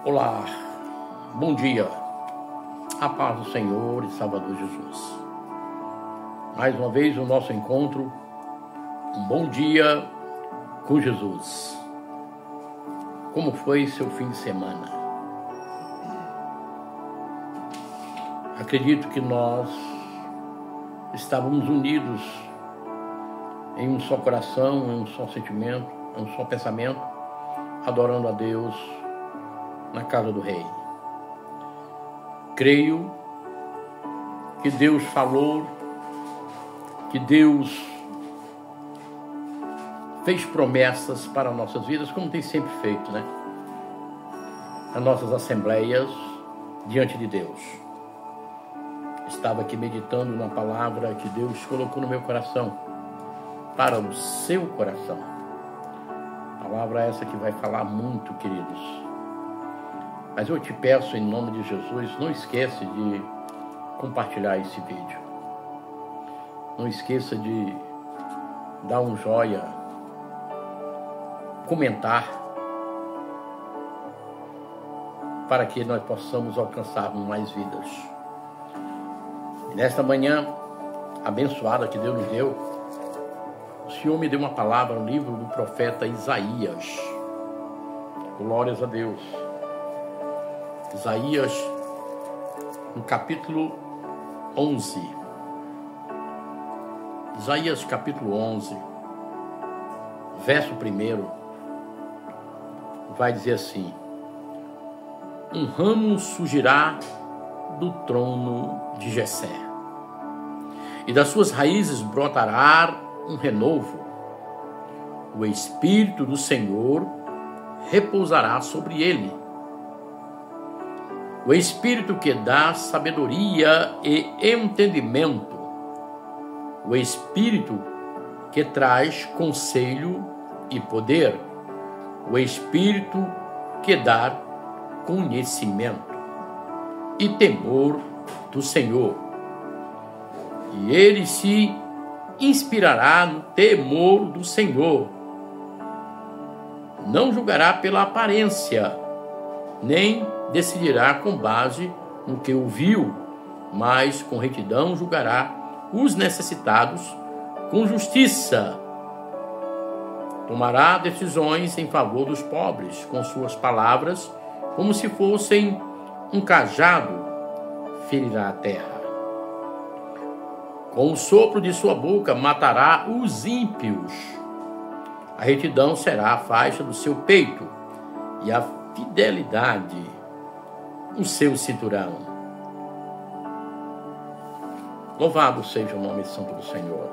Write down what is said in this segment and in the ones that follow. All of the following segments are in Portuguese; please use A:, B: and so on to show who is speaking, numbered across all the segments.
A: Olá, bom dia, a paz do Senhor e Salvador Jesus. Mais uma vez o nosso encontro, um bom dia com Jesus. Como foi seu fim de semana? Acredito que nós estávamos unidos em um só coração, em um só sentimento, em um só pensamento, adorando a Deus na casa do Rei. Creio que Deus falou, que Deus fez promessas para nossas vidas, como tem sempre feito, né? Nas nossas assembleias diante de Deus. Estava aqui meditando na palavra que Deus colocou no meu coração, para o seu coração. Palavra essa que vai falar muito, queridos. Mas eu te peço, em nome de Jesus, não esqueça de compartilhar esse vídeo. Não esqueça de dar um joia, comentar, para que nós possamos alcançar mais vidas. E nesta manhã abençoada que Deus nos deu, o Senhor me deu uma palavra no livro do profeta Isaías. Glórias a Deus. Isaías, no capítulo 11. Isaías, capítulo 11, verso 1, vai dizer assim: um ramo surgirá do trono de Jessé, e das suas raízes brotará um renovo. O Espírito do Senhor repousará sobre ele. O Espírito que dá sabedoria e entendimento. O Espírito que traz conselho e poder. O Espírito que dá conhecimento e temor do Senhor. E ele se inspirará no temor do Senhor. Não julgará pela aparência, nem decidirá com base no que ouviu, mas com retidão julgará os necessitados com justiça. Tomará decisões em favor dos pobres com suas palavras, como se fossem um cajado, ferirá a terra. Com o sopro de sua boca matará os ímpios. A retidão será a faixa do seu peito e a fidelidade o seu cinturão. Louvado seja o nome santo do Senhor.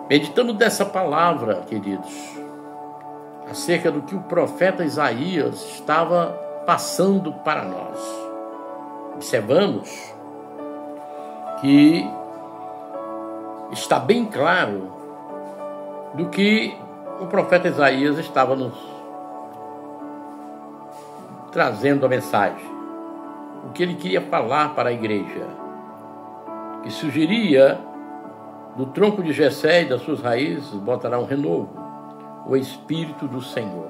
A: Meditando dessa palavra, queridos, acerca do que o profeta Isaías estava passando para nós, observamos que está bem claro do que o profeta Isaías estava nos trazendo a mensagem, o que ele queria falar para a igreja, que surgiria do tronco de Jessé e das suas raízes botará um renovo, o Espírito do Senhor.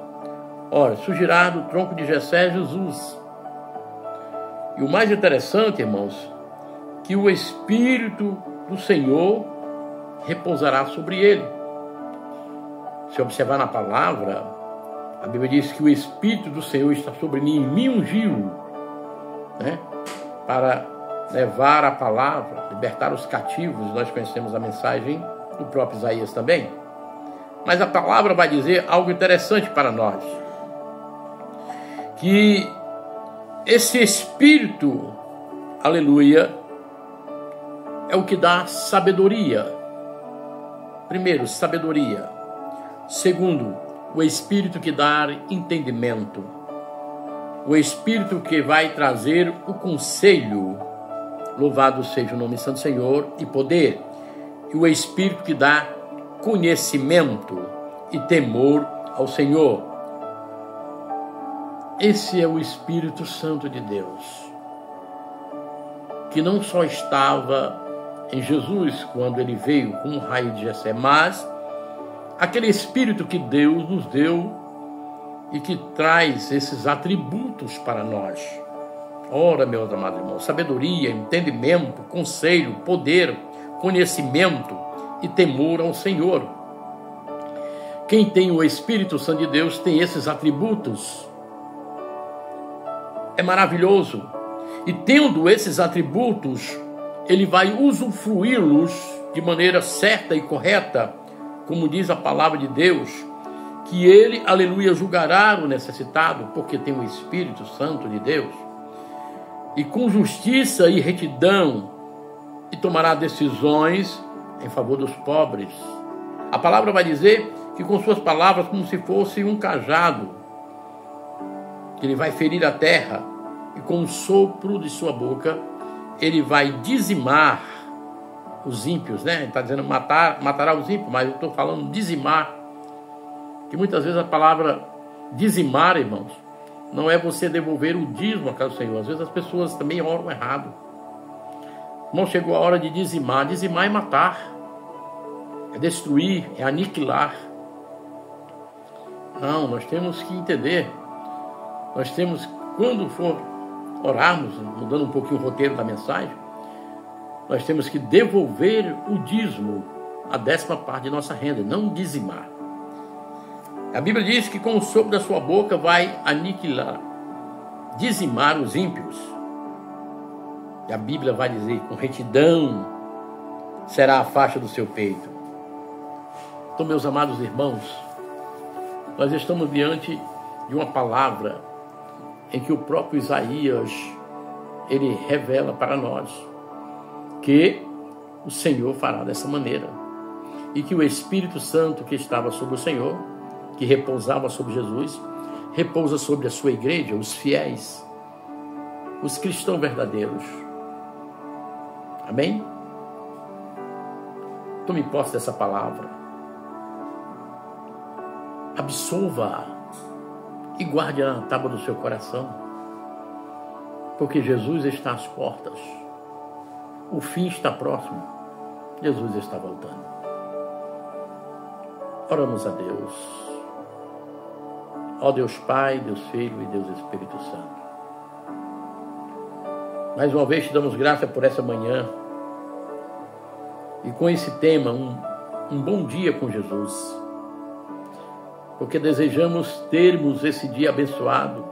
A: Ora, surgirá do tronco de Jessé Jesus. E o mais interessante, irmãos, que o Espírito do Senhor repousará sobre ele. Se observar na palavra, a Bíblia diz que o Espírito do Senhor está sobre mim, me ungiu, né, para levar a palavra, libertar os cativos. Nós conhecemos a mensagem do próprio Isaías também. Mas a palavra vai dizer algo interessante para nós, que esse Espírito, aleluia, é o que dá sabedoria. Primeiro, sabedoria. Segundo, o Espírito que dá entendimento. O Espírito que vai trazer o conselho. Louvado seja o nome santo do Senhor, e poder. E o Espírito que dá conhecimento e temor ao Senhor. Esse é o Espírito Santo de Deus, que não só estava em Jesus quando ele veio com um raio de Jessé, mas aquele Espírito que Deus nos deu e que traz esses atributos para nós. Ora, meus amados irmãos, sabedoria, entendimento, conselho, poder, conhecimento e temor ao Senhor. Quem tem o Espírito Santo de Deus tem esses atributos. É maravilhoso. E tendo esses atributos, ele vai usufruí-los de maneira certa e correta, como diz a palavra de Deus, que ele, aleluia, julgará o necessitado, porque tem o Espírito Santo de Deus, e com justiça e retidão, e tomará decisões em favor dos pobres. A palavra vai dizer que com suas palavras, como se fosse um cajado, que ele vai ferir a terra, e com o sopro de sua boca, ele vai dizimar os ímpios, né? Ele está dizendo matará os ímpios, mas eu estou falando dizimar, que muitas vezes a palavra dizimar, irmãos, não é você devolver o dízimo à casa do Senhor. Às vezes as pessoas também oram errado. Não chegou a hora de dizimar. Dizimar é matar, é destruir, é aniquilar. Não, nós temos que entender. Nós temos, quando for orarmos, mudando um pouquinho o roteiro da mensagem, nós temos que devolver o dízimo, a 10ª parte de nossa renda, não dizimar. A Bíblia diz que com o sopro da sua boca vai aniquilar, dizimar os ímpios. E a Bíblia vai dizer, com retidão será a faixa do seu peito. Então, meus amados irmãos, nós estamos diante de uma palavra em que o próprio Isaías, ele revela para nós que o Senhor fará dessa maneira. E que o Espírito Santo que estava sobre o Senhor, que repousava sobre Jesus, repousa sobre a sua igreja, os fiéis, os cristãos verdadeiros. Amém? Tome posse dessa palavra. Absolva e guarde na tábua do seu coração, porque Jesus está às portas. O fim está próximo. Jesus está voltando. Oramos a Deus. Ó Deus Pai, Deus Filho e Deus Espírito Santo. Mais uma vez te damos graça por essa manhã. E com esse tema, um bom dia com Jesus. Porque desejamos termos esse dia abençoado,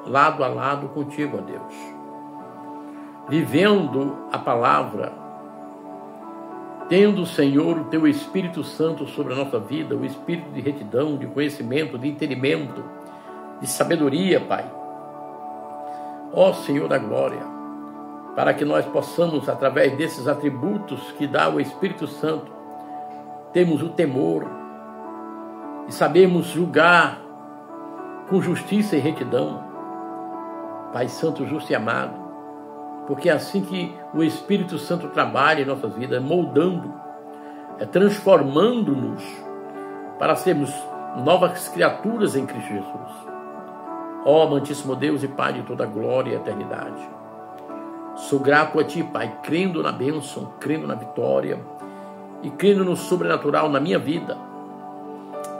A: lado a lado contigo, ó Deus. Vivendo a palavra, tendo, Senhor, o Teu Espírito Santo sobre a nossa vida, o Espírito de retidão, de conhecimento, de entendimento, de sabedoria, Pai. Ó Senhor da glória, para que nós possamos, através desses atributos que dá o Espírito Santo, termos o temor e sabermos julgar com justiça e retidão, Pai Santo, justo e amado, porque é assim que o Espírito Santo trabalha em nossas vidas, moldando, transformando-nos para sermos novas criaturas em Cristo Jesus. Ó amantíssimo Deus e Pai de toda glória e eternidade, sou grato a Ti, Pai, crendo na bênção, crendo na vitória e crendo no sobrenatural na minha vida,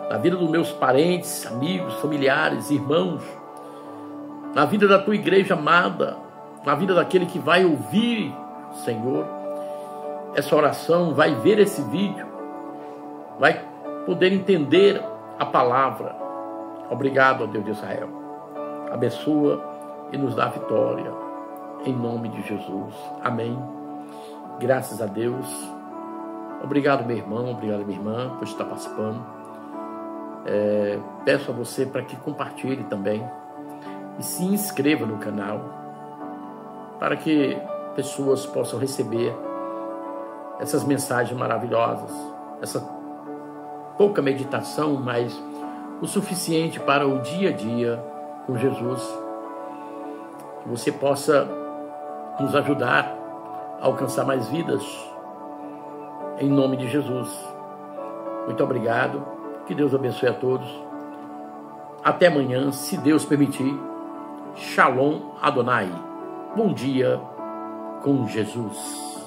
A: na vida dos meus parentes, amigos, familiares, irmãos, na vida da Tua igreja amada, na vida daquele que vai ouvir, Senhor, essa oração, vai ver esse vídeo, vai poder entender a palavra. Obrigado, ó Deus de Israel. Abençoa e nos dá vitória, em nome de Jesus. Amém. Graças a Deus. Obrigado, meu irmão, obrigado, minha irmã, por estar participando. Peço a você para que compartilhe também e se inscreva no canal, para que pessoas possam receber essas mensagens maravilhosas, essa pouca meditação, mas o suficiente para o dia a dia com Jesus. Que você possa nos ajudar a alcançar mais vidas, em nome de Jesus. Muito obrigado, que Deus abençoe a todos. Até amanhã, se Deus permitir. Shalom Adonai. Bom dia com Jesus.